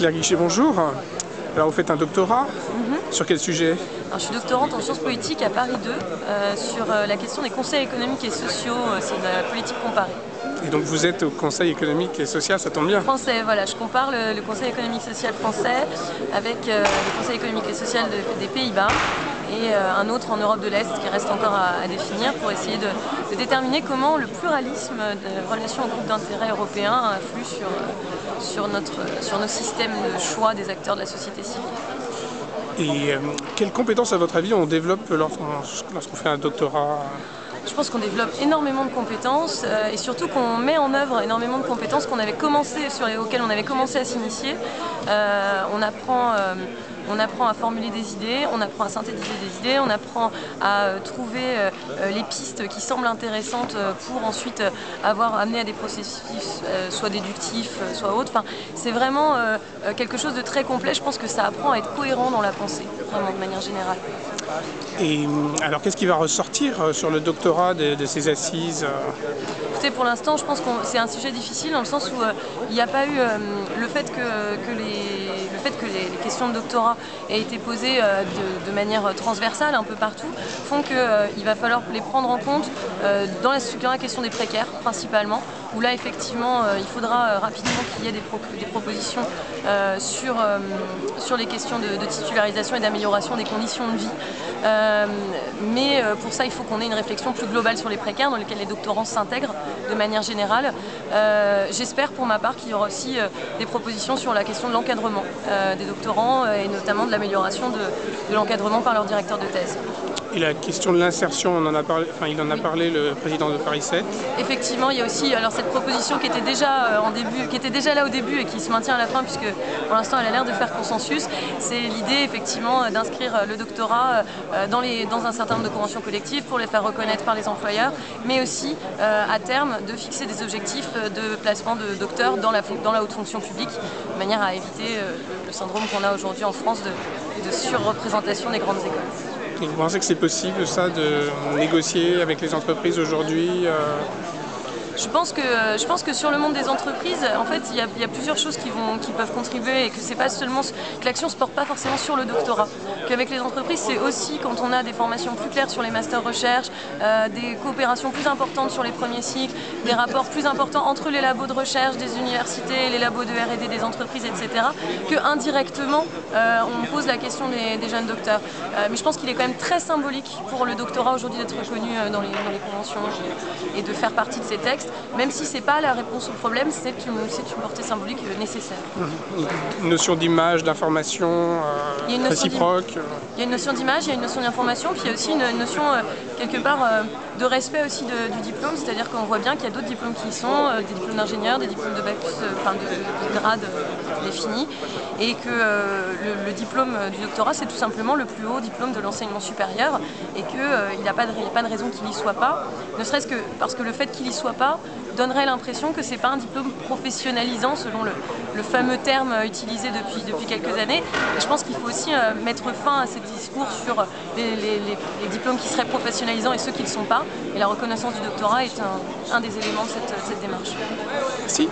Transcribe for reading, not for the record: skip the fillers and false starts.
Claire Guichet, bonjour. Alors vous faites un doctorat sur quel sujet? Alors, je suis doctorante en sciences politiques à Paris 2 sur la question des conseils économiques et sociaux, c'est de la politique comparée. Et donc vous êtes au Conseil économique et social, ça tombe bien. Français, voilà, je compare le Conseil économique et social français avec le Conseil économique et social des Pays-Bas et un autre en Europe de l'Est qui reste encore à définir pour essayer de déterminer comment le pluralisme de relations au groupe d'intérêt européen influe sur nos systèmes de choix des acteurs de la société civile. Et quelles compétences, à votre avis, on développe lorsqu'on fait un doctorat? Je pense qu'on développe énormément de compétences et surtout qu'on met en œuvre énormément de compétences auxquelles on avait commencé à s'initier. On apprend à formuler des idées, on apprend à synthétiser des idées, on apprend à trouver les pistes qui semblent intéressantes pour ensuite amener à des processus soit déductifs, soit autres. Enfin, c'est vraiment quelque chose de très complet. Je pense que ça apprend à être cohérent dans la pensée, vraiment de manière générale. Et alors qu'est-ce qui va ressortir sur le doctorat de ces assises? Écoutez, pour l'instant, je pense que c'est un sujet difficile dans le sens où il n'y a pas eu le fait que les questions de doctorat aient été posées de manière transversale un peu partout, font qu'il va falloir les prendre en compte dans la question des précaires principalement, où là effectivement il faudra rapidement qu'il y ait des propositions sur les questions de titularisation et d'amélioration des conditions de vie. Mais pour ça il faut qu'on ait une réflexion plus globale sur les précaires dans lesquels les doctorants s'intègrent de manière générale. J'espère pour ma part qu'il y aura aussi des propositions sur la question de l'encadrement des doctorants et notamment de l'amélioration de l'encadrement par leur directeur de thèse. Et la question de l'insertion, il en a parlé le président de Paris 7. Effectivement, il y a aussi cette proposition qui était déjà là au début et qui se maintient à la fin puisque pour l'instant elle a l'air de faire consensus. C'est l'idée effectivement d'inscrire le doctorat dans un certain nombre de conventions collectives pour les faire reconnaître par les employeurs, mais aussi à terme de fixer des objectifs de placement de docteurs dans la haute fonction publique, de manière à éviter le syndrome qu'on a aujourd'hui en France de surreprésentation des grandes écoles. Et vous pensez que c'est possible, ça, de négocier avec les entreprises aujourd'hui? Je pense que sur le monde des entreprises, en fait, il y a plusieurs choses qui peuvent contribuer et que c'est pas seulement que l'action se porte pas forcément sur le doctorat. Qu'avec les entreprises, c'est aussi quand on a des formations plus claires sur les masters recherche, des coopérations plus importantes sur les premiers cycles, des rapports plus importants entre les labos de recherche des universités, les labos de R&D des entreprises, etc. Que indirectement, on pose la question des jeunes docteurs. Mais je pense qu'il est quand même très symbolique pour le doctorat aujourd'hui d'être reconnu dans les conventions et de faire partie de ces textes. Même si ce n'est pas la réponse au problème, c'est une portée symbolique nécessaire. Une notion d'image, d'information réciproque. Il y a une notion d'image, il y a une notion d'information, puis il y a aussi une notion, quelque part, de respect aussi du diplôme, c'est-à-dire qu'on voit bien qu'il y a d'autres diplômes qui y sont, des diplômes d'ingénieur, des diplômes de bac de grade définis, et que le diplôme du doctorat, c'est tout simplement le plus haut diplôme de l'enseignement supérieur, et qu'il n'y a pas de raison qu'il n'y soit pas, ne serait-ce que parce que le fait qu'il n'y soit pas donnerait l'impression que ce n'est pas un diplôme professionnalisant selon le fameux terme utilisé depuis quelques années. Et je pense qu'il faut aussi mettre fin à ces discours sur les diplômes qui seraient professionnalisants et ceux qui ne le sont pas. Et la reconnaissance du doctorat est un des éléments de cette démarche. Merci.